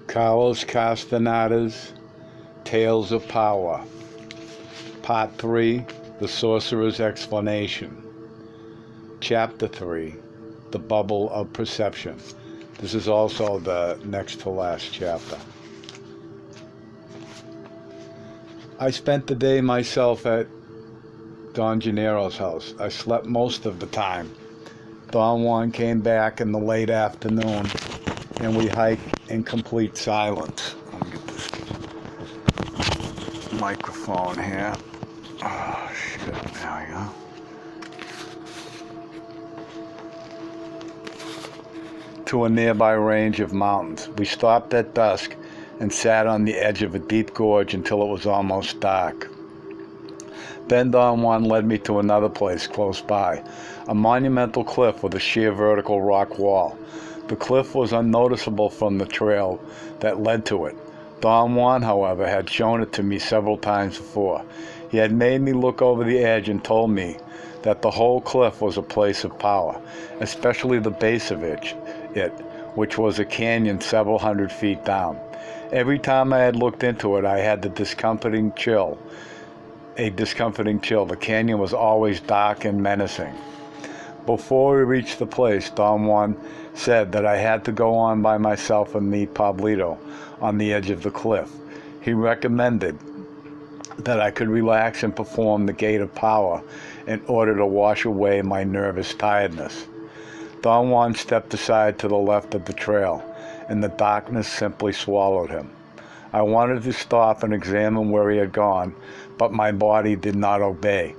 Carlos Castaneda's Tales of Power, Part 3, The Sorcerer's Explanation, Chapter 3, The Bubble of Perception. This is also the next to last chapter. I spent the day myself at Don Gennaro's house. I slept most of the time. Don Juan came back in the late afternoon, and we hiked in complete silence. Let me get this microphone here. Oh, shit. There we go. To a nearby range of mountains. We stopped at dusk and sat on the edge of a deep gorge until it was almost dark. Then Don Juan led me to another place close by, a monumental cliff with a sheer vertical rock wall. The cliff was unnoticeable from the trail that led to it. Don Juan, however, had shown it to me several times before. He had made me look over the edge and told me that the whole cliff was a place of power, especially the base of it, which was a canyon several hundred feet down. Every time I had looked into it, I had a discomforting chill. The canyon was always dark and menacing. Before we reached the place, Don Juan said that I had to go on by myself and meet Pablito on the edge of the cliff. He recommended that I could relax and perform the gate of power in order to wash away my nervous tiredness. Don Juan stepped aside to the left of the trail, and the darkness simply swallowed him. I wanted to stop and examine where he had gone, but my body did not obey.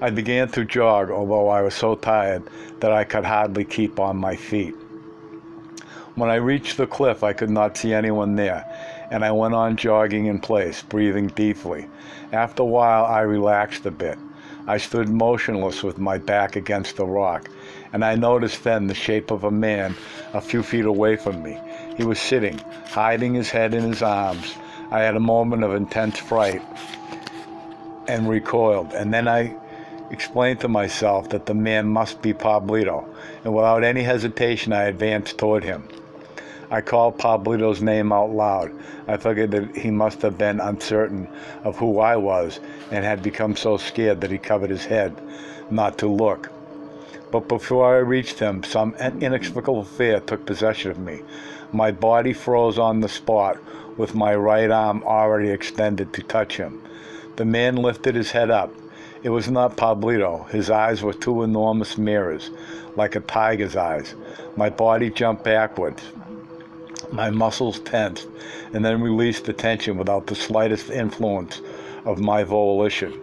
I began to jog, although I was so tired that I could hardly keep on my feet. When I reached the cliff, I could not see anyone there, and I went on jogging in place, breathing deeply. After a while, I relaxed a bit. I stood motionless with my back against the rock, and I noticed then the shape of a man a few feet away from me. He was sitting, hiding his head in his arms. I had a moment of intense fright and recoiled, and then I explained to myself that the man must be Pablito, and without any hesitation I advanced toward him. I called Pablito's name out loud. I figured that he must have been uncertain of who I was and had become so scared that he covered his head not to look. But before I reached him, some inexplicable fear took possession of me. My body froze on the spot, with my right arm already extended to touch him. The man lifted his head up. It was not Pablito. His eyes were two enormous mirrors, like a tiger's eyes. My body jumped backwards. My muscles tensed, and then released the tension without the slightest influence of my volition.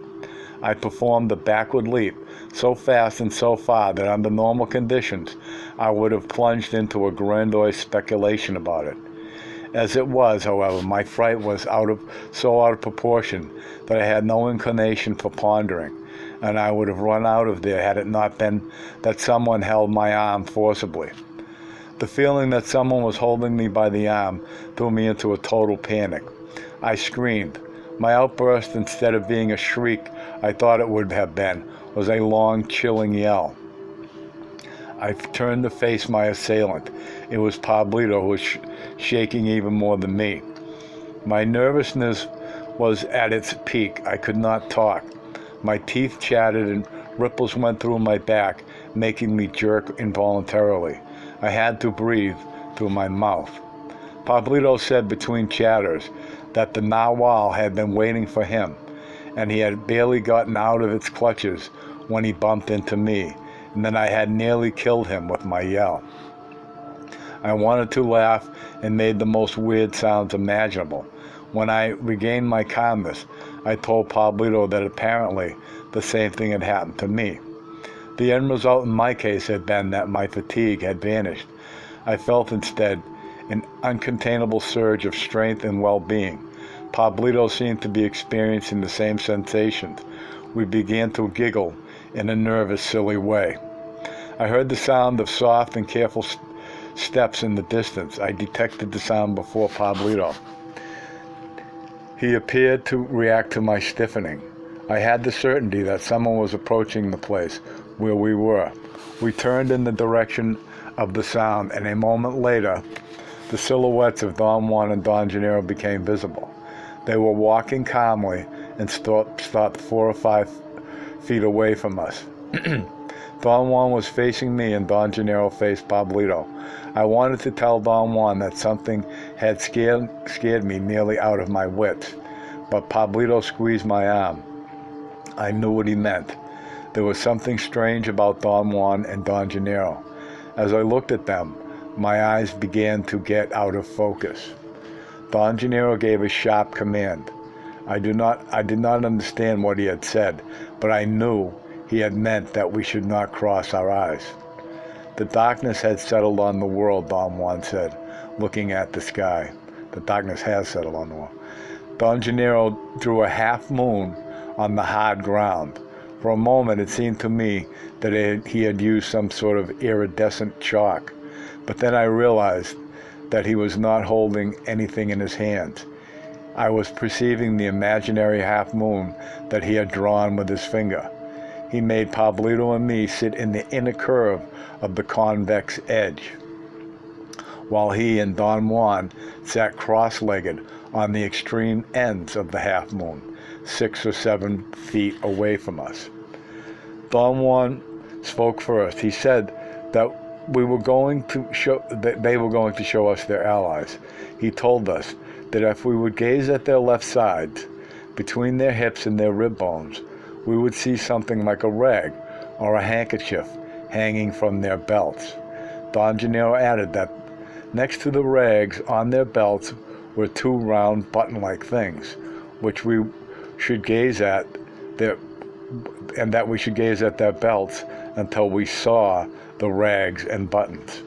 I performed a backward leap, so fast and so far that under normal conditions I would have plunged into a grandiose speculation about it. As it was, however, my fright was so out of proportion that I had no inclination for pondering, and I would have run out of there had it not been that someone held my arm forcibly. The feeling that someone was holding me by the arm threw me into a total panic. I screamed. My outburst, instead of being a shriek I thought it would have been, was a long, chilling yell. I turned to face my assailant. It was Pablito, who was shaking even more than me. My nervousness was at its peak. I could not talk. My teeth chattered and ripples went through my back, making me jerk involuntarily. I had to breathe through my mouth. Pablito said between chatters that the narwhal had been waiting for him, and he had barely gotten out of its clutches when he bumped into me, and then I had nearly killed him with my yell. I wanted to laugh and made the most weird sounds imaginable. When I regained my calmness, I told Pablito that apparently the same thing had happened to me. The end result in my case had been that my fatigue had vanished. I felt instead an uncontainable surge of strength and well-being. Pablito seemed to be experiencing the same sensations. We began to giggle in a nervous, silly way. I heard the sound of soft and careful steps in the distance. I detected the sound before Pablito. He appeared to react to my stiffening. I had the certainty that someone was approaching the place where we were. We turned in the direction of the sound, and a moment later, the silhouettes of Don Juan and Don Gennaro became visible. They were walking calmly and stopped 4 or 5 feet away from us. Don Juan was facing me and Don Gennaro faced Pablito. I wanted to tell Don Juan that something had scared me nearly out of my wits, but Pablito squeezed my arm. I knew what he meant. There was something strange about Don Juan and Don Gennaro. As I looked at them, my eyes began to get out of focus. Don Gennaro gave a sharp command. I did not understand what he had said, but I knew he had meant that we should not cross our eyes. The darkness had settled on the world, Don Juan said, looking at the sky. The darkness has settled on the world. Don Gennaro drew a half moon on the hard ground. For a moment it seemed to me that he had used some sort of iridescent chalk, but then I realized that he was not holding anything in his hands. I was perceiving the imaginary half moon that he had drawn with his finger. He made Pablito and me sit in the inner curve of the convex edge, while he and Don Juan sat cross-legged on the extreme ends of the half moon, 6 or 7 feet away from us. Don Juan spoke first. He said that they were going to show us their allies. He told us that if we would gaze at their left sides, between their hips and their rib bones, we would see something like a rag or a handkerchief hanging from their belts. Don Gennaro added that next to the rags on their belts were 2 round button-like things, which we should gaze at their belts until we saw the rags and buttons.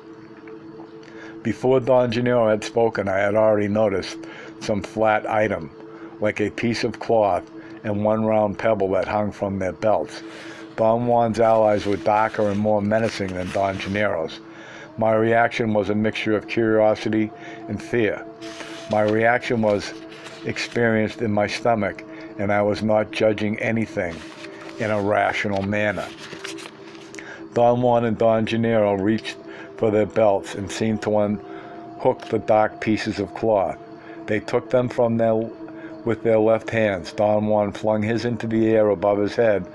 Before Don Gennaro had spoken, I had already noticed some flat item, like a piece of cloth and 1 round pebble that hung from their belts. Don Juan's allies were darker and more menacing than Don Gennaro's. My reaction was a mixture of curiosity and fear. My reaction was experienced in my stomach, and I was not judging anything in a rational manner. Don Juan and Don Gennaro reached for their belts and seemed to unhook the dark pieces of cloth. They took them from with their left hands. Don Juan flung his into the air above his head,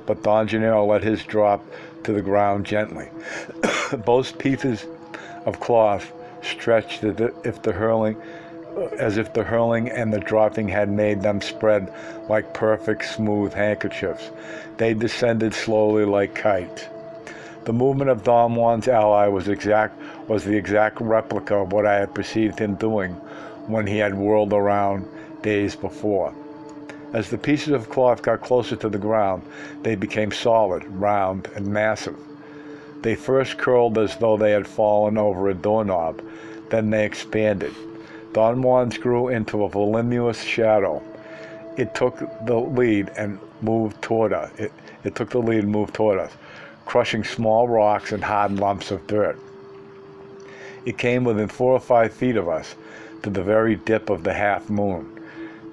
but Don Gennaro let his drop to the ground gently. Both pieces of cloth stretched as if the hurling and the dropping had made them spread like perfect smooth handkerchiefs. They descended slowly like kites. The movement of Don Juan's ally was the exact replica of what I had perceived him doing when he had whirled around days before. As the pieces of cloth got closer to the ground, they became solid, round, and massive. They first curled as though they had fallen over a doorknob. Then they expanded. Don Juan's grew into a voluminous shadow. It took the lead and moved toward us. Crushing small rocks and hard lumps of dirt. It came within 4 or 5 feet of us, to the very dip of the half moon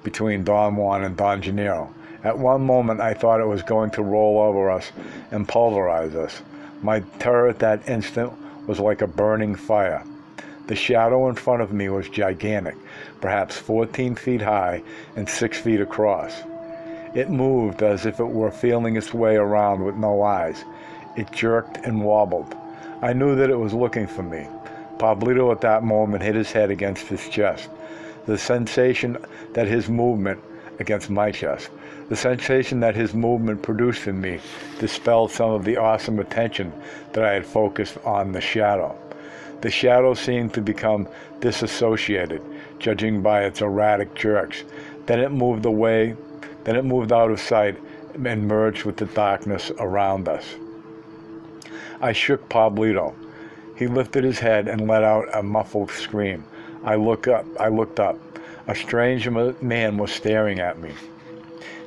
between Don Juan and Don Gennaro. At one moment I thought it was going to roll over us and pulverize us. My terror at that instant was like a burning fire. The shadow in front of me was gigantic, perhaps 14 feet high and 6 feet across. It moved as if it were feeling its way around with no eyes. It jerked and wobbled. I knew that it was looking for me. Pablito at that moment hit his head against his chest. The sensation that his movement produced in me dispelled some of the awesome attention that I had focused on the shadow. The shadow seemed to become disassociated, judging by its erratic jerks. Then it moved out of sight and merged with the darkness around us. I shook Pablito. He lifted his head and let out a muffled scream. I looked up. A strange man was staring at me.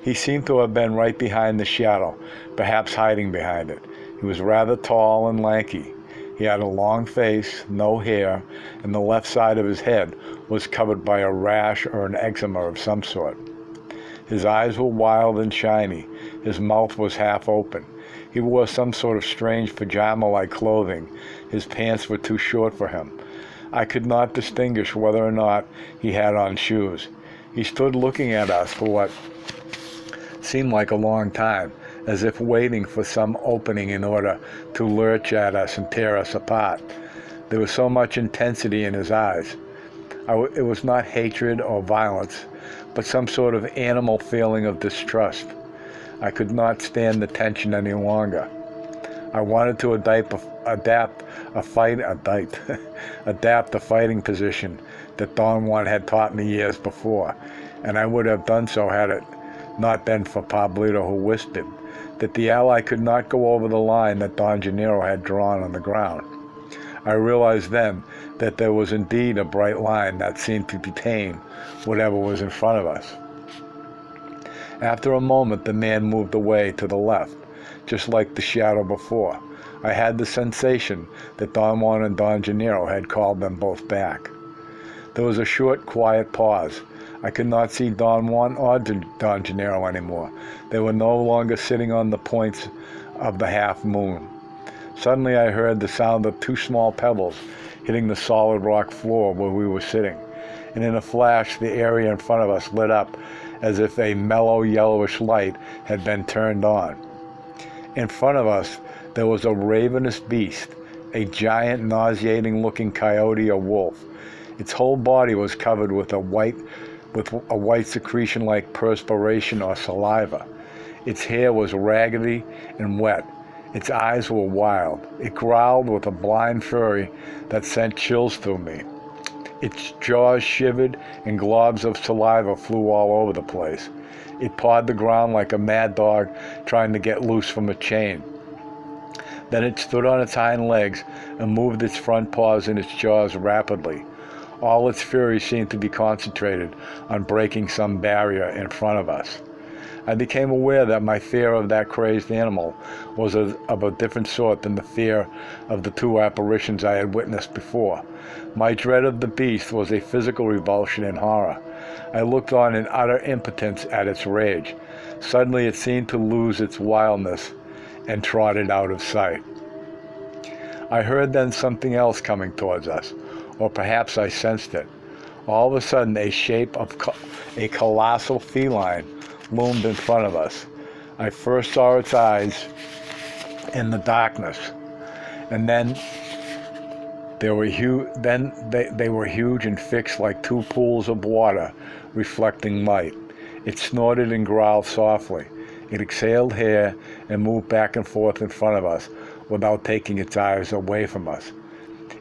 He seemed to have been right behind the shadow, perhaps hiding behind it. He was rather tall and lanky. He had a long face, no hair, and the left side of his head was covered by a rash or an eczema of some sort. His eyes were wild and shiny. His mouth was half open. He wore some sort of strange pajama-like clothing. His pants were too short for him. I could not distinguish whether or not he had on shoes. He stood looking at us for what seemed like a long time, as if waiting for some opening in order to lurch at us and tear us apart. There was so much intensity in his eyes. It was not hatred or violence, but some sort of animal feeling of distrust. I could not stand the tension any longer. I wanted to adapt a fighting position that Don Juan had taught me years before, and I would have done so had it not been for Pablito, who whispered that the ally could not go over the line that Don Gennaro had drawn on the ground. I realized then that there was indeed a bright line that seemed to detain whatever was in front of us. After a moment, the man moved away to the left, just like the shadow before. I had the sensation that Don Juan and Don Gennaro had called them both back. There was a short, quiet pause. I could not see Don Juan or Don Gennaro anymore. They were no longer sitting on the points of the half moon. Suddenly I heard the sound of two small pebbles hitting the solid rock floor where we were sitting, and in a flash the area in front of us lit up as if a mellow yellowish light had been turned on. In front of us there was a ravenous beast, a giant, nauseating-looking coyote or wolf. Its whole body was covered with a white secretion like perspiration or saliva. Its hair was raggedy and wet. Its eyes were wild. It growled with a blind fury that sent chills through me. Its jaws shivered and globs of saliva flew all over the place. It pawed the ground like a mad dog trying to get loose from a chain. Then it stood on its hind legs and moved its front paws and its jaws rapidly. All its fury seemed to be concentrated on breaking some barrier in front of us. I became aware that my fear of that crazed animal was of a different sort than the fear of the two apparitions I had witnessed before. My dread of the beast was a physical revulsion and horror. I looked on in utter impotence at its rage. Suddenly it seemed to lose its wildness and trotted out of sight. I heard then something else coming towards us, or perhaps I sensed it. All of a sudden a shape of a colossal feline loomed in front of us. I first saw its eyes in the darkness, and then they were huge and fixed like two pools of water reflecting light. It snorted and growled softly. It exhaled hair and moved back and forth in front of us without taking its eyes away from us.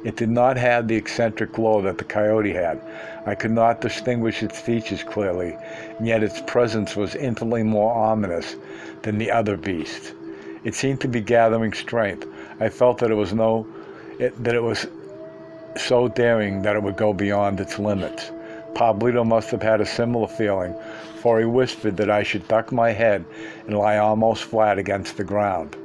It did not have the eccentric glow that the coyote had. I could not distinguish its features clearly, and yet its presence was infinitely more ominous than the other beasts. It seemed to be gathering strength. I felt that it was so daring that it would go beyond its limits. Pablito must have had a similar feeling, for he whispered that I should duck my head and lie almost flat against the ground.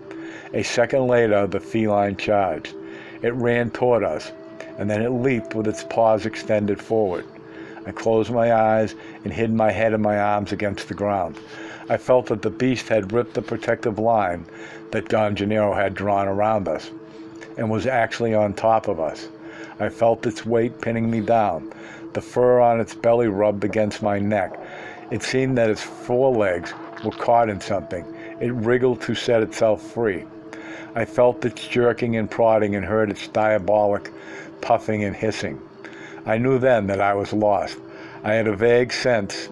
A second later, the feline charged. It ran toward us, and then it leaped with its paws extended forward. I closed my eyes and hid my head and my arms against the ground. I felt that the beast had ripped the protective line that Don Gennaro had drawn around us, and was actually on top of us. I felt its weight pinning me down. The fur on its belly rubbed against my neck. It seemed that its forelegs were caught in something. It wriggled to set itself free. I felt its jerking and prodding and heard its diabolic puffing and hissing. I knew then that I was lost. I had a vague sense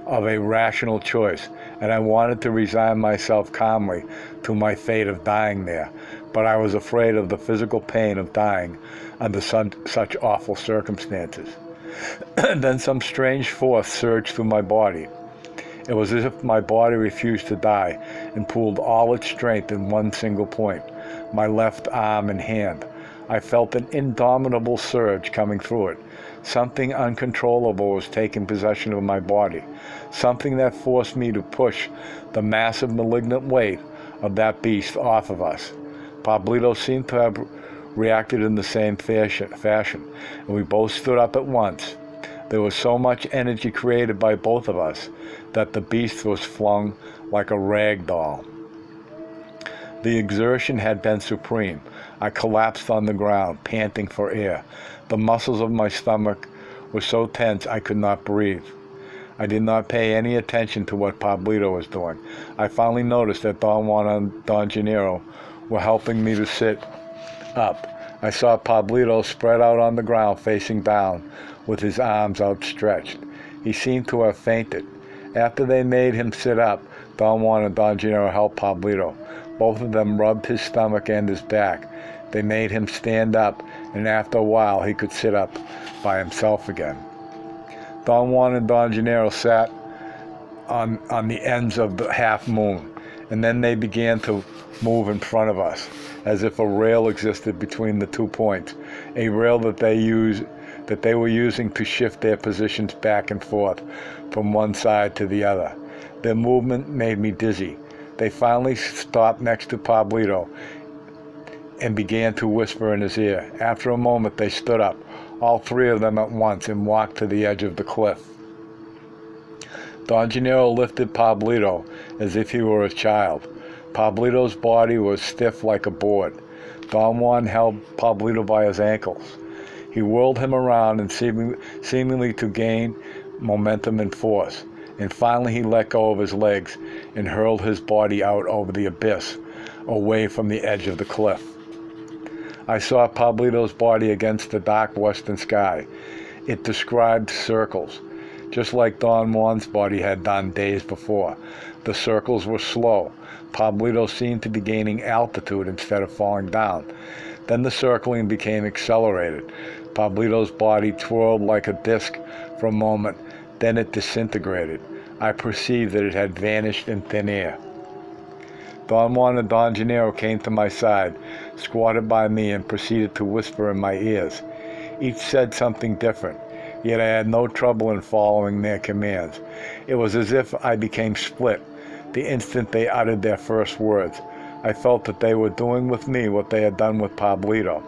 of a rational choice, and I wanted to resign myself calmly to my fate of dying there, but I was afraid of the physical pain of dying under such awful circumstances. Then some strange force surged through my body. It was as if my body refused to die and pooled all its strength in one single point, my left arm and hand. I felt an indomitable surge coming through it. Something uncontrollable was taking possession of my body, something that forced me to push the massive malignant weight of that beast off of us. Pablito seemed to have reacted in the same fashion, and we both stood up at once. There was so much energy created by both of us that the beast was flung like a rag doll. The exertion had been supreme. I collapsed on the ground, panting for air. The muscles of my stomach were so tense I could not breathe. I did not pay any attention to what Pablito was doing. I finally noticed that Don Juan and Don Gennaro were helping me to sit up. I saw Pablito spread out on the ground facing down with his arms outstretched. He seemed to have fainted. After they made him sit up, Don Juan and Don Gennaro helped Pablito. Both of them rubbed his stomach and his back. They made him stand up, and after a while he could sit up by himself again. Don Juan and Don Gennaro sat on the ends of the half moon, and then they began to move in front of us, as if a rail existed between the 2 points, a rail that they were using to shift their positions back and forth from one side to the other. Their movement made me dizzy. They finally stopped next to Pablito and began to whisper in his ear. After a moment, they stood up, all three of them at once, and walked to the edge of the cliff. Don Gennaro lifted Pablito as if he were a child. Pablito's body was stiff like a board. Don Juan held Pablito by his ankles. He whirled him around and seemingly to gain momentum and force. And finally he let go of his legs and hurled his body out over the abyss, away from the edge of the cliff. I saw Pablito's body against the dark western sky. It described circles, just like Don Juan's body had done days before. The circles were slow. Pablito seemed to be gaining altitude instead of falling down. Then the circling became accelerated. Pablito's body twirled like a disc for a moment, then it disintegrated. I perceived that it had vanished in thin air. Don Juan and Don Gennaro came to my side, squatted by me, and proceeded to whisper in my ears. Each said something different, yet I had no trouble in following their commands. It was as if I became split the instant they uttered their first words. I felt that they were doing with me what they had done with Pablito.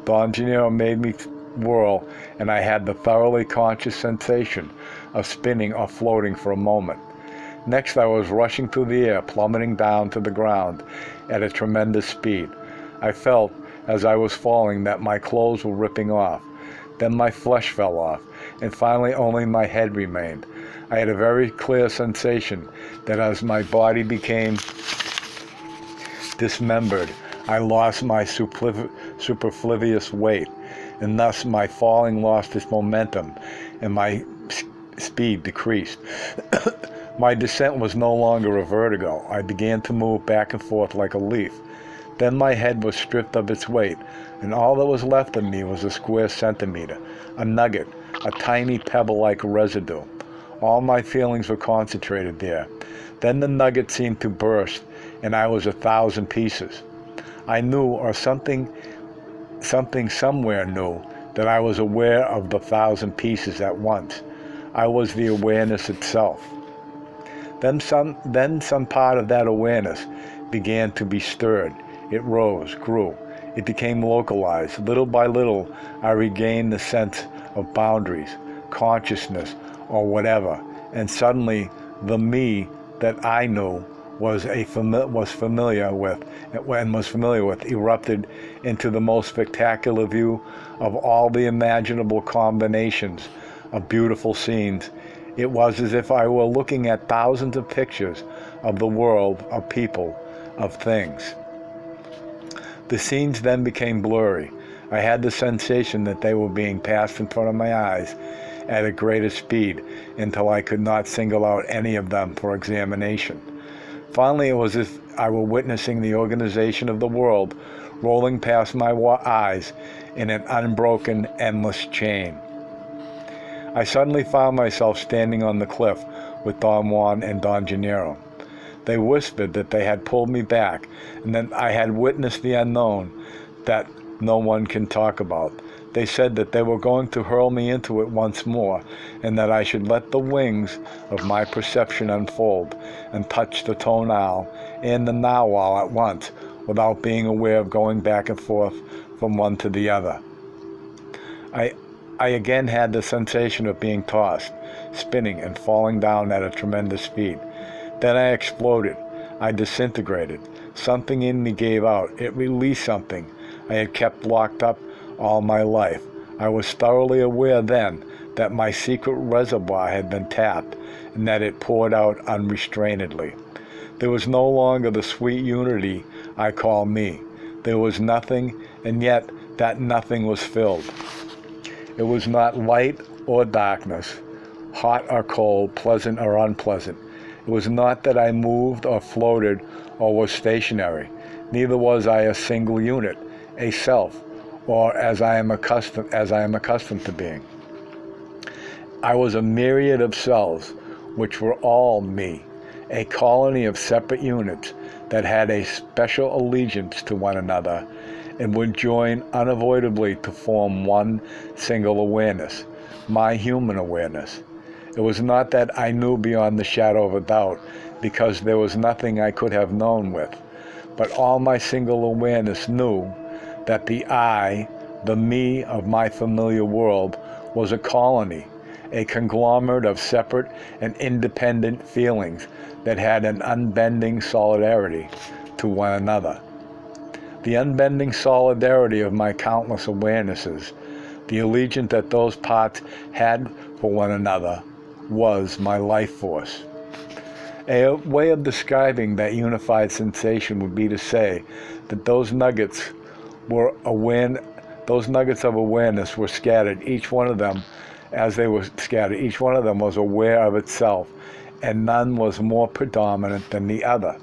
Don Gennaro made me whirl, and I had the thoroughly conscious sensation of spinning or floating for a moment. Next, I was rushing through the air, plummeting down to the ground at a tremendous speed. I felt, as I was falling, that my clothes were ripping off. Then my flesh fell off, and finally only my head remained. I had a very clear sensation that as my body became dismembered, I lost my superfluous weight, and thus my falling lost its momentum, and my speed decreased. My descent was no longer a vertigo. I began to move back and forth like a leaf. Then my head was stripped of its weight, and all that was left of me was a square centimeter, a nugget, a tiny pebble-like residue. All my feelings were concentrated there. Then the nugget seemed to burst, and I was 1,000 pieces. I knew, or something somewhere knew, that I was aware of the 1,000 pieces at once. I was the awareness itself. Then some part of that awareness began to be stirred. It rose, grew. It became localized. Little by little, I regained the sense of boundaries, consciousness, or whatever. And suddenly, the me that I knew was familiar with erupted into the most spectacular view of all the imaginable combinations of beautiful scenes. It was as if I were looking at thousands of pictures of the world, of people, of things. The scenes then became blurry. I had the sensation that they were being passed in front of my eyes at a greater speed until I could not single out any of them for examination. Finally, it was as if I were witnessing the organization of the world rolling past my eyes in an unbroken, endless chain. I suddenly found myself standing on the cliff with Don Juan and Don Gennaro. They whispered that they had pulled me back, and that I had witnessed the unknown that no one can talk about. They said that they were going to hurl me into it once more, and that I should let the wings of my perception unfold and touch the tonal and the narwhal at once, without being aware of going back and forth from one to the other. I again had the sensation of being tossed, spinning and falling down at a tremendous speed. Then I exploded. I disintegrated. Something in me gave out. It released something I had kept locked up all my life. I was thoroughly aware then that my secret reservoir had been tapped and that it poured out unrestrainedly. There was no longer the sweet unity I call me. There was nothing, and yet that nothing was filled. It was not light or darkness, hot or cold, pleasant or unpleasant. It was not that I moved or floated or was stationary. Neither was I a single unit, a self, or as I am accustomed to being. I was a myriad of cells, which were all me, a colony of separate units that had a special allegiance to one another and would join unavoidably to form one single awareness, my human awareness. It was not that I knew beyond the shadow of a doubt, because there was nothing I could have known with, but all my single awareness knew that the I, the me of my familiar world, was a colony, a conglomerate of separate and independent feelings that had an unbending solidarity to one another. The unbending solidarity of my countless awarenesses, the allegiance that those parts had for one another, was my life force. A way of describing that unified sensation would be to say that those nuggets of awareness were scattered. Each one of them, as they were scattered, each one of them was aware of itself, and none was more predominant than the other.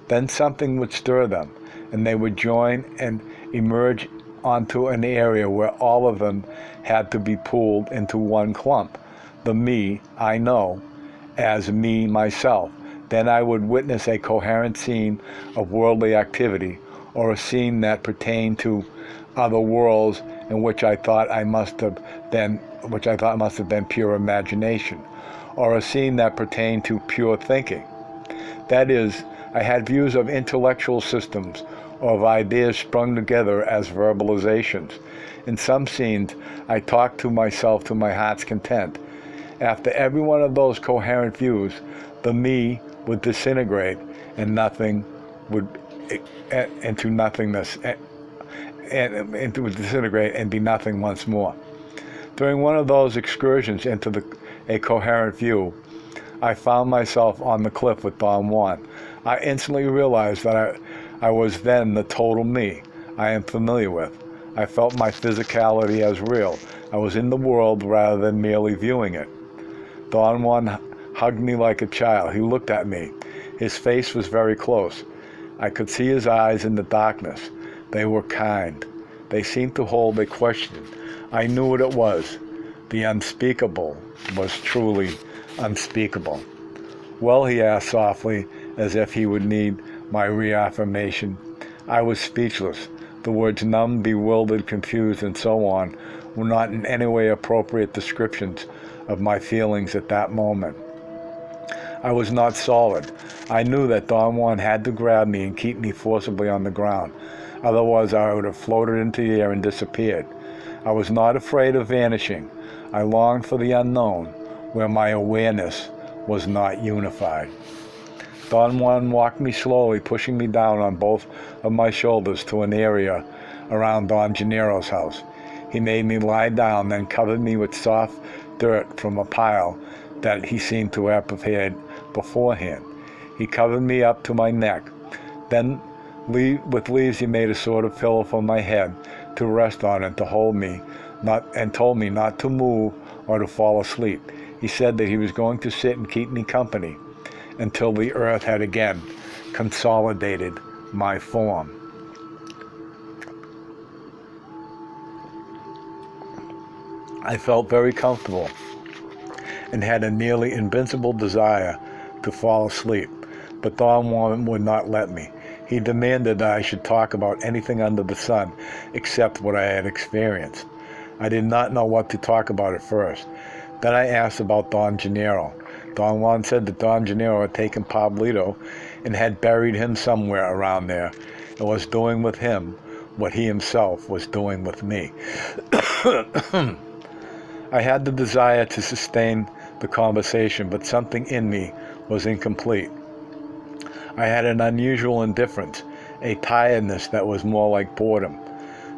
Then something would stir them, and they would join and emerge onto an area where all of them had to be pulled into one clump. The me I know as me myself. Then I would witness a coherent scene of worldly activity, or a scene that pertained to other worlds in which I thought must have been pure imagination, or a scene that pertained to pure thinking. That is, I had views of intellectual systems, or of ideas sprung together as verbalizations. In some scenes, I talked to myself to my heart's content. After every one of those coherent views, the me would disintegrate and nothing would into nothingness, and it would disintegrate and be nothing once more. During one of those excursions into a coherent view, I found myself on the cliff with Don Juan. I instantly realized that I was then the total me I am familiar with. I felt my physicality as real. I was in the world rather than merely viewing it. Don Juan hugged me like a child. He looked at me. His face was very close. I could see his eyes in the darkness. They were kind. They seemed to hold a question. I knew what it was. The unspeakable was truly unspeakable. Well, he asked softly, as if he would need my reaffirmation. I was speechless. The words numb, bewildered, confused, and so on were not in any way appropriate descriptions of my feelings at that moment. I was not solid. I knew that Don Juan had to grab me and keep me forcibly on the ground. Otherwise, I would have floated into the air and disappeared. I was not afraid of vanishing. I longed for the unknown, where my awareness was not unified. Don Juan walked me slowly, pushing me down on both of my shoulders to an area around Don Gennaro's house. He made me lie down, then covered me with soft dirt from a pile that he seemed to have prepared beforehand. He covered me up to my neck. Then with leaves he made a sort of pillow for my head to rest on and to hold me, and told me not to move or to fall asleep. He said that he was going to sit and keep me company until the earth had again consolidated my form. I felt very comfortable and had a nearly invincible desire to fall asleep, but Don Juan would not let me. He demanded that I should talk about anything under the sun except what I had experienced. I did not know what to talk about at first. Then I asked about Don Gennaro. Don Juan said that Don Gennaro had taken Pablito and had buried him somewhere around there and was doing with him what he himself was doing with me. I had the desire to sustain the conversation, but something in me was incomplete. I had an unusual indifference, a tiredness that was more like boredom.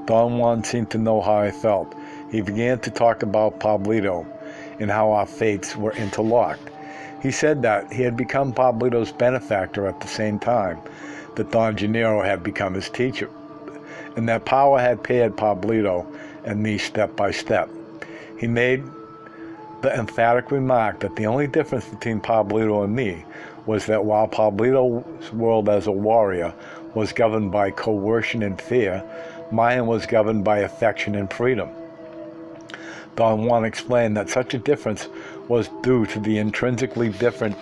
Don Juan seemed to know how I felt. He began to talk about Pablito and how our fates were interlocked. He said that he had become Pablito's benefactor at the same time that Don Gennaro had become his teacher, and that power had paired Pablito and me step by step. He made the emphatic remark that the only difference between Pablito and me was that while Pablito's world as a warrior was governed by coercion and fear, mine was governed by affection and freedom. Don Juan explained that such a difference was due to the intrinsically different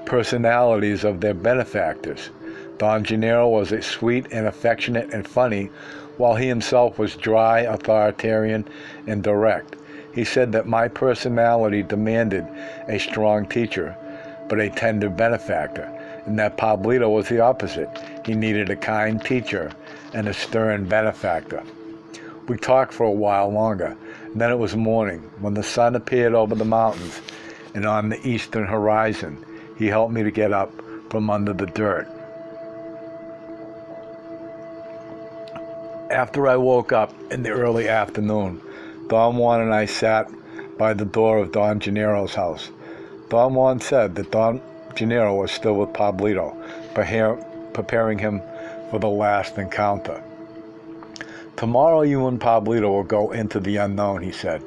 personalities of their benefactors. Don Gennaro was sweet and affectionate and funny, while he himself was dry, authoritarian, and direct. He said that my personality demanded a strong teacher, but a tender benefactor, and that Pablito was the opposite. He needed a kind teacher and a stern benefactor. We talked for a while longer, and then it was morning. When the sun appeared over the mountains and on the eastern horizon, he helped me to get up from under the dirt. After I woke up in the early afternoon, Don Juan and I sat by the door of Don Gennaro's house. Don Juan said that Don Gennaro was still with Pablito, preparing him for the last encounter. Tomorrow you and Pablito will go into the unknown, he said.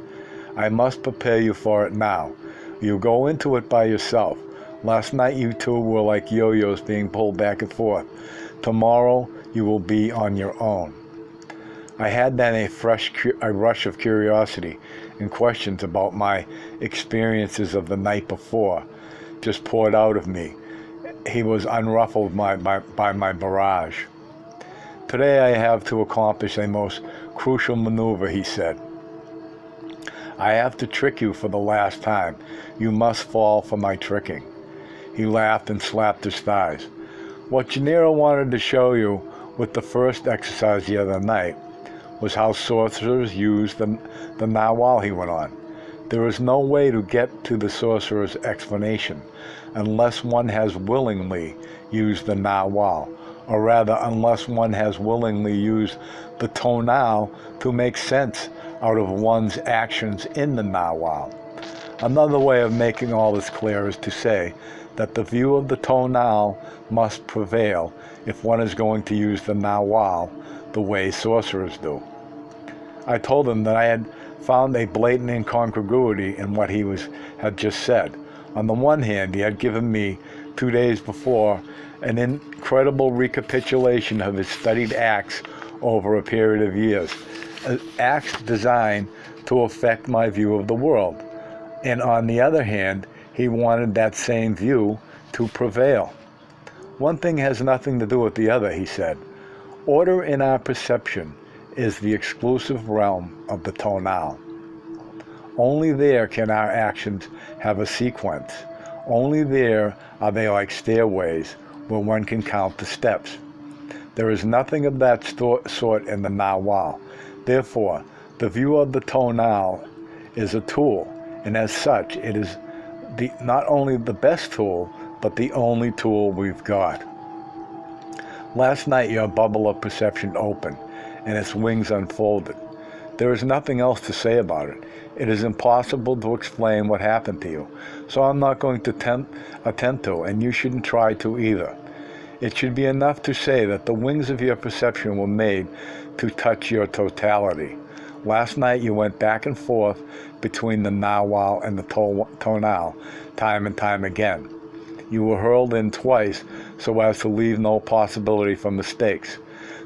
I must prepare you for it now. You go into it by yourself. Last night you two were like yo-yos being pulled back and forth. Tomorrow you will be on your own. I had then a rush of curiosity and questions about my experiences of the night before just poured out of me. He was unruffled by my barrage. Today I have to accomplish a most crucial maneuver, he said. I have to trick you for the last time. You must fall for my tricking. He laughed and slapped his thighs. What Gennaro wanted to show you with the first exercise the other night was how sorcerers use the Nawal, he went on. There is no way to get to the sorcerer's explanation unless one has willingly used the Nawal, or rather unless one has willingly used the tonal to make sense out of one's actions in the Nawal. Another way of making all this clear is to say that the view of the tonal must prevail if one is going to use the Nawal the way sorcerers do. I told him that I had found a blatant incongruity in what he had just said. On the one hand, he had given me 2 days before an incredible recapitulation of his studied acts over a period of years, acts designed to affect my view of the world. And on the other hand, he wanted that same view to prevail. One thing has nothing to do with the other, he said. Order in our perception is the exclusive realm of the tonal. Only there can our actions have a sequence. Only there are they like stairways where one can count the steps. There is nothing of that sort in the Nawal. Therefore, the view of the tonal is a tool, and as such, it is not only the best tool, but the only tool we've got. Last night your bubble of perception opened, and its wings unfolded. There is nothing else to say about it. It is impossible to explain what happened to you, so I'm not going to attempt to, and you shouldn't try to either. It should be enough to say that the wings of your perception were made to touch your totality. Last night you went back and forth between the Nawal and the tonal, time and time again. You were hurled in twice so as to leave no possibility for mistakes.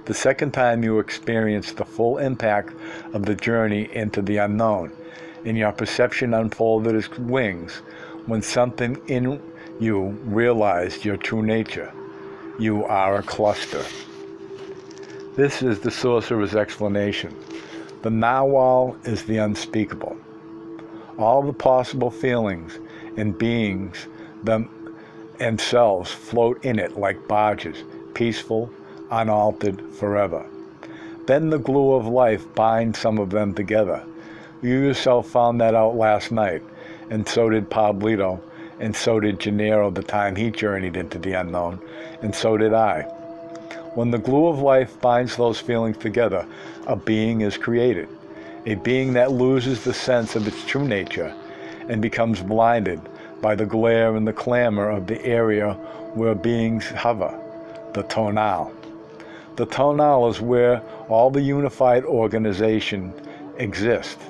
The second time you experienced the full impact of the journey into the unknown, and your perception unfolded its wings when something in you realized your true nature. You are a cluster. This is the sorcerer's explanation. The Nawal is the unspeakable. All the possible feelings and beings themselves float in it like barges, peaceful, unaltered forever. Then the glue of life binds some of them together. You yourself found that out last night, and so did Pablito, and so did Gennaro the time he journeyed into the unknown, and so did I. When the glue of life binds those feelings together, a being is created, a being that loses the sense of its true nature and becomes blinded by the glare and the clamor of the area where beings hover, the tonal. The tonal is where all the unified organization exists.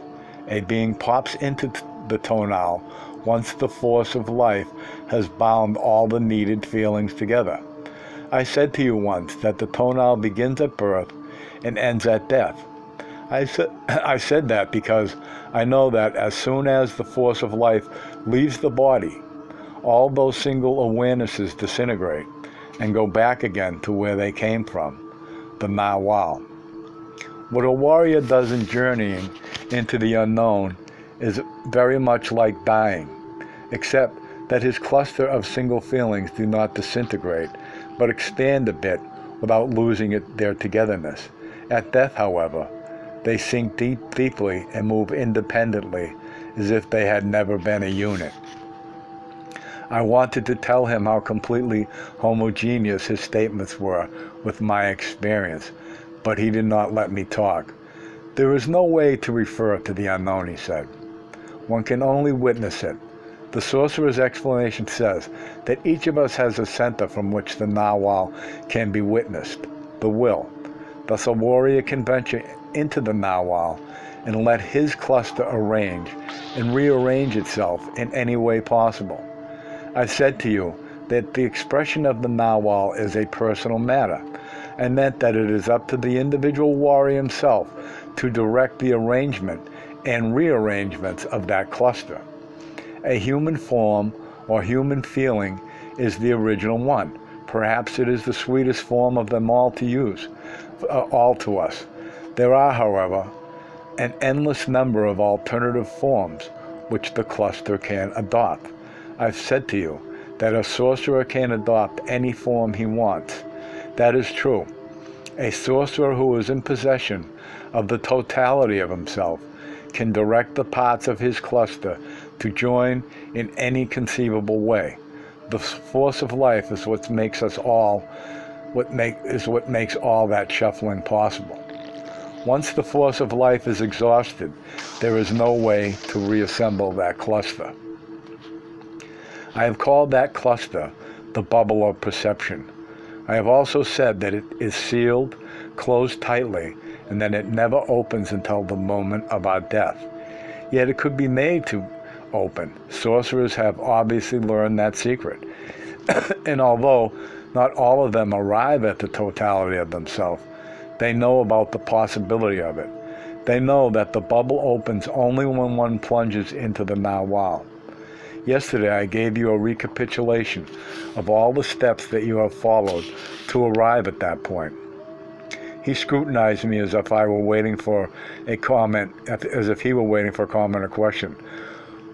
A being pops into the tonal once the force of life has bound all the needed feelings together. I said to you once that the tonal begins at birth and ends at death. I said that because I know that as soon as the force of life leaves the body, all those single awarenesses disintegrate and go back again to where they came from, the Nawal. What a warrior does in journeying into the unknown is very much like dying, except that his cluster of single feelings do not disintegrate, but expand a bit without losing their togetherness. At death, however, they sink deeply and move independently as if they had never been a unit. I wanted to tell him how completely homogeneous his statements were with my experience, but he did not let me talk. There is no way to refer to the unknown, he said. One can only witness it. The Sorcerer's explanation says that each of us has a center from which the Nawal can be witnessed, the will. Thus a warrior can venture into the Nawal and let his cluster arrange and rearrange itself in any way possible. I've said to you that the expression of the Nawal is a personal matter, and that it is up to the individual warrior himself to direct the arrangement and rearrangements of that cluster. A human form or human feeling is the original one. Perhaps it is the sweetest form of them all to use, all to us. There are, however, an endless number of alternative forms which the cluster can adopt. I've said to you that a sorcerer can adopt any form he wants. That is true. A sorcerer who is in possession of the totality of himself can direct the parts of his cluster to join in any conceivable way. The force of life is what makes all that shuffling possible. Once the force of life is exhausted, there is no way to reassemble that cluster. I have called that cluster the bubble of perception. I have also said that it is sealed, closed tightly, and that it never opens until the moment of our death. Yet it could be made to open. Sorcerers have obviously learned that secret. And although not all of them arrive at the totality of themselves, they know about the possibility of it. They know that the bubble opens only when one plunges into the Nawal. Yesterday I gave you a recapitulation of all the steps that you have followed to arrive at that point. He scrutinized me as if I were waiting for a comment, as if he were waiting for a comment or question.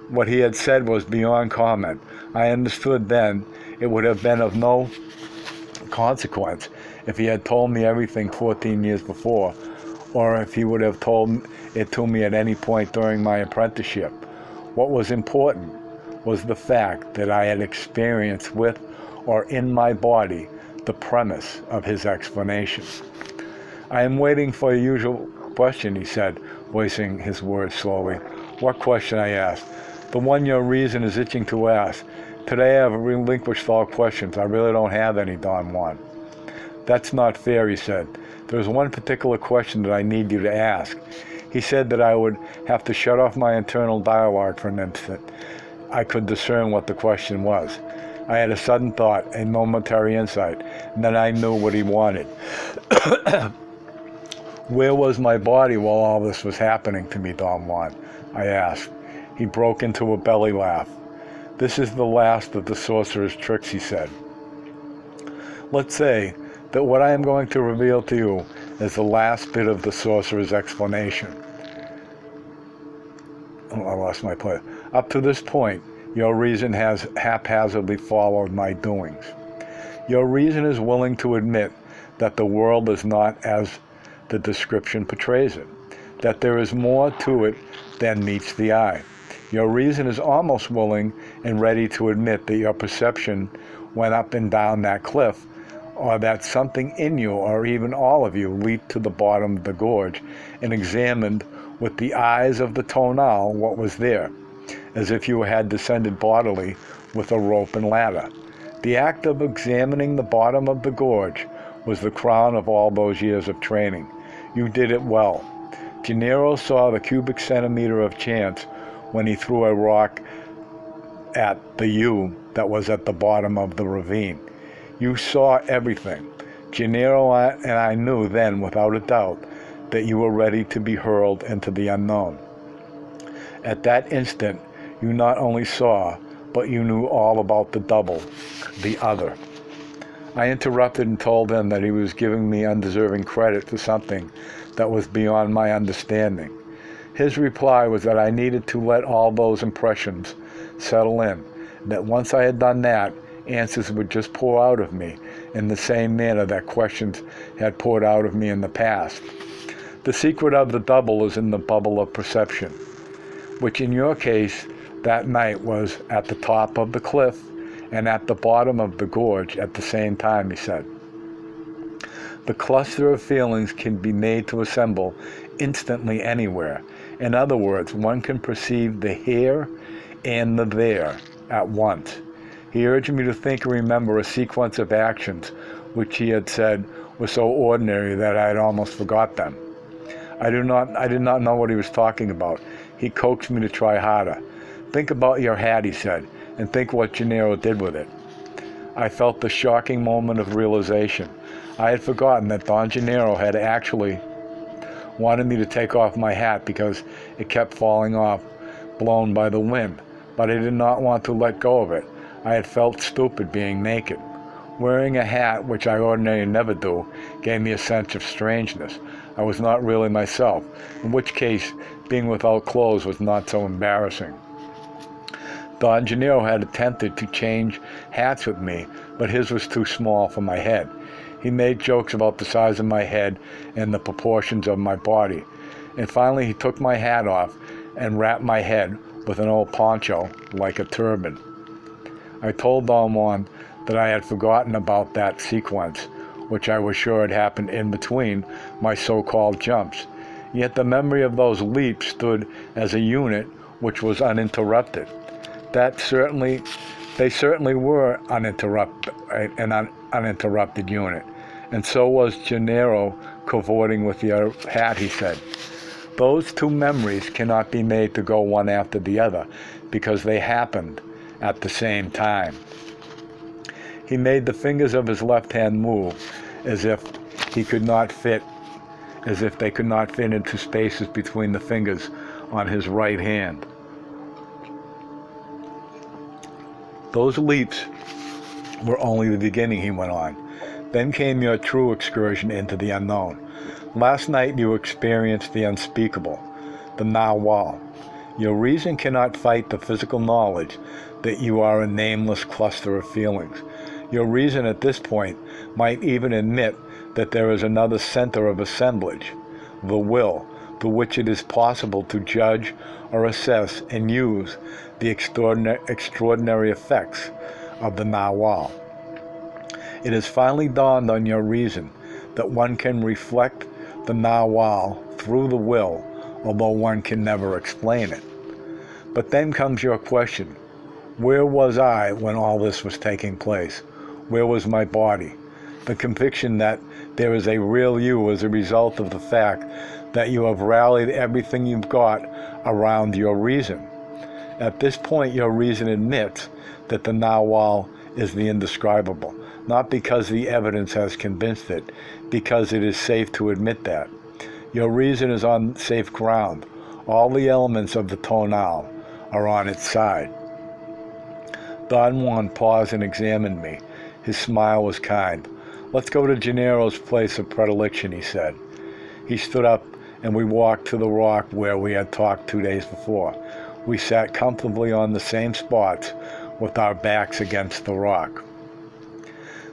What he had said was beyond comment. I understood then it would have been of no consequence if he had told me everything 14 years before, or if he would have told it to me at any point during my apprenticeship. What was important was the fact that I had experienced with or in my body the premise of his explanation. I am waiting for a usual question, he said, voicing his words slowly. What question? I asked. The one your reason is itching to ask. Today I have relinquished all questions. I really don't have any, Don Juan. That's not fair, he said. There's one particular question that I need you to ask. He said that I would have to shut off my internal dialogue for an instant. I could discern what the question was. I had a sudden thought, a momentary insight, and then I knew what he wanted. Where was my body while all this was happening to me, Don Juan? I asked. He broke into a belly laugh. This is the last of the sorcerer's tricks, he said. Let's say that what I am going to reveal to you is the last bit of the sorcerer's explanation. Oh, I lost my place. Up to this point, your reason has haphazardly followed my doings. Your reason is willing to admit that the world is not as the description portrays it, that there is more to it than meets the eye. Your reason is almost willing and ready to admit that your perception went up and down that cliff, or that something in you, or even all of you, leaped to the bottom of the gorge and examined with the eyes of the tonal what was there, as if you had descended bodily with a rope and ladder. The act of examining the bottom of the gorge was the crown of all those years of training. You did it well. Gennaro saw the cubic centimeter of chance when he threw a rock at the you that was at the bottom of the ravine. You saw everything. Gennaro and I knew then, without a doubt, that you were ready to be hurled into the unknown. At that instant, you not only saw, but you knew all about the double, the other. I interrupted and told him that he was giving me undeserving credit for something that was beyond my understanding. His reply was that I needed to let all those impressions settle in, that once I had done that, answers would just pour out of me in the same manner that questions had poured out of me in the past. The secret of the double is in the bubble of perception, which in your case that night was at the top of the cliff and at the bottom of the gorge at the same time, he said. The cluster of feelings can be made to assemble instantly anywhere. In other words, one can perceive the here and the there at once. He urged me to think and remember a sequence of actions which he had said were so ordinary that I had almost forgot them. I did not know what he was talking about. He coaxed me to try harder. Think about your hat, he said, and think what Gennaro did with it. I felt the shocking moment of realization. I had forgotten that Don Gennaro had actually wanted me to take off my hat because it kept falling off, blown by the wind, but I did not want to let go of it. I had felt stupid being naked. Wearing a hat, which I ordinarily never do, gave me a sense of strangeness. I was not really myself, in which case being without clothes was not so embarrassing. Don Gennaro had attempted to change hats with me, but his was too small for my head. He made jokes about the size of my head and the proportions of my body. And finally he took my hat off and wrapped my head with an old poncho like a turban. I told Don Juan that I had forgotten about that sequence, which I was sure had happened in between my so-called jumps. Yet the memory of those leaps stood as a unit which was uninterrupted. They certainly were an uninterrupted unit. And so was Gennaro cavorting with your hat, he said. Those two memories cannot be made to go one after the other because they happened at the same time. He made the fingers of his left hand move as if they could not fit into spaces between the fingers on his right hand. Those leaps were only the beginning, he went on. Then came your true excursion into the unknown. Last night you experienced the unspeakable, the narwhal. Your reason cannot fight the physical knowledge that you are a nameless cluster of feelings. Your reason at this point might even admit that there is another center of assemblage, the will, through which it is possible to judge or assess and use the extraordinary effects of the narwhal. It has finally dawned on your reason that one can reflect the narwhal through the will, although one can never explain it. But then comes your question. Where was I when all this was taking place? Where was my body? The conviction that there is a real you as a result of the fact that you have rallied everything you've got around your reason. At this point, your reason admits that the narwhal is the indescribable, not because the evidence has convinced it, because it is safe to admit that. Your reason is on safe ground. All the elements of the tonal are on its side. Don Juan paused and examined me. His smile was kind. Let's go to Gennaro's place of predilection, he said. He stood up and we walked to the rock where we had talked 2 days before. We sat comfortably on the same spots with our backs against the rock.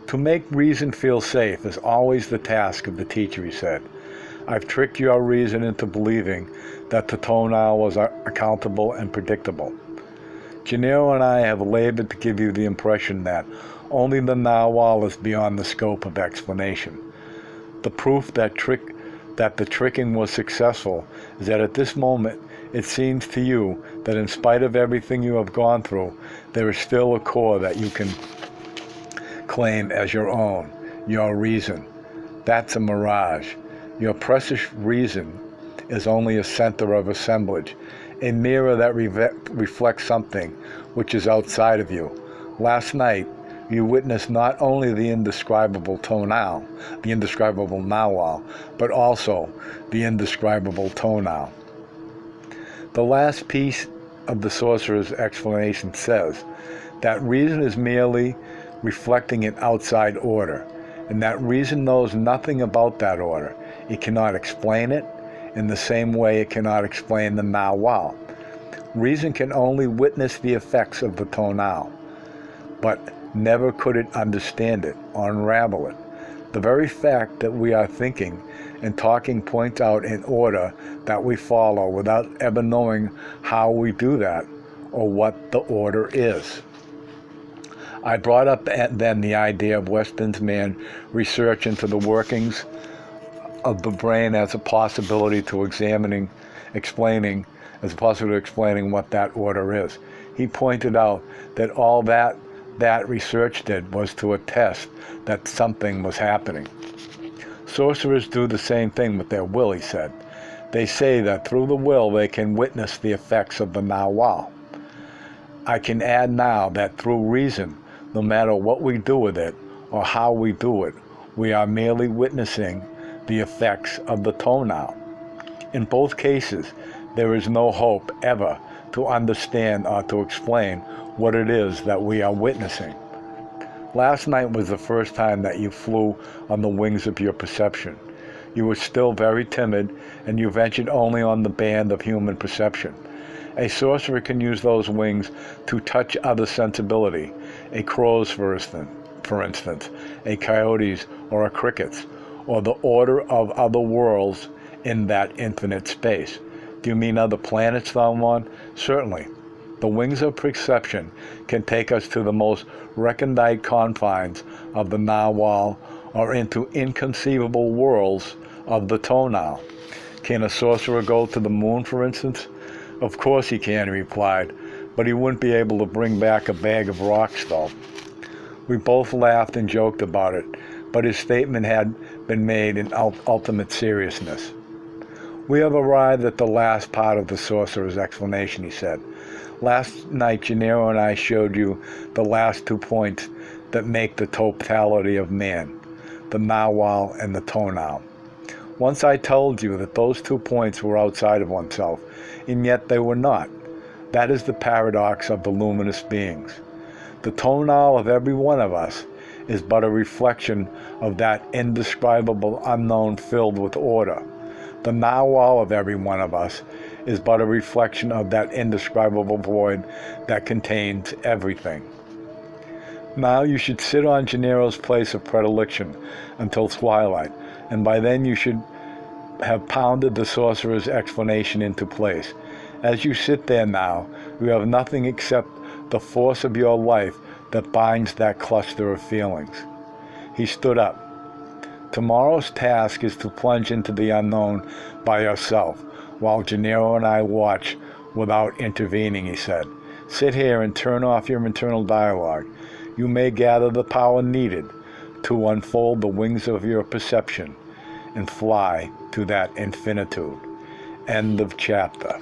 To make reason feel safe is always the task of the teacher, he said. I've tricked your reason into believing that the tonal was accountable and predictable. Gennaro and I have labored to give you the impression that only the narwhal is beyond the scope of explanation. The proof that the tricking was successful is that at this moment it seems to you that in spite of everything you have gone through, there is still a core that you can claim as your own, your reason. That's a mirage. Your precious reason is only a center of assemblage, a mirror that reflects something which is outside of you. Last night, you witnessed not only the indescribable tonal, the indescribable narwhal, but also the indescribable tonal. The last piece of the sorcerer's explanation says that reason is merely reflecting an outside order, and that reason knows nothing about that order. It cannot explain it in the same way it cannot explain the narwhal. Reason can only witness the effects of the tonal, but never could it understand it or unravel it. The very fact that we are thinking and talking points out an order that we follow without ever knowing how we do that or what the order is. I brought up then the idea of Weston's man research into the workings of the brain as a possibility to explaining what that order is. He pointed out that all that research did was to attest that something was happening. Sorcerers do the same thing with their will, he said. They say that through the will they can witness the effects of the narwhal. I can add now that through reason, no matter what we do with it or how we do it, we are merely witnessing the effects of the tonal. In both cases, there is no hope ever to understand or to explain what it is that we are witnessing. Last night was the first time that you flew on the wings of your perception. You were still very timid, and you ventured only on the band of human perception. A sorcerer can use those wings to touch other sensibility, a crow's for instance, a coyote's or a cricket's, or the order of other worlds in that infinite space. Do you mean other planets, Thalmon? Certainly. The wings of perception can take us to the most recondite confines of the narwhal or into inconceivable worlds of the tonal. Can a sorcerer go to the moon, for instance? Of course he can, he replied, but he wouldn't be able to bring back a bag of rocks, though. We both laughed and joked about it, but his statement had been made in ultimate seriousness. We have arrived at the last part of the sorcerer's explanation, he said. Last night, Gennaro and I showed you the last 2 points that make the totality of man, the narwhal and the tonal. Once I told you that those 2 points were outside of oneself, and yet they were not. That is the paradox of the luminous beings. The tonal of every one of us is but a reflection of that indescribable unknown filled with order. The narwhal of every one of us is but a reflection of that indescribable void that contains everything. Now you should sit on Gennaro's place of predilection until twilight, and by then you should have pounded the sorcerer's explanation into place. As you sit there now, you have nothing except the force of your life that binds that cluster of feelings. He stood up. Tomorrow's task is to plunge into the unknown by yourself, while Gennaro and I watch without intervening, he said. Sit here and turn off your internal dialogue. You may gather the power needed to unfold the wings of your perception and fly to that infinitude. End of chapter.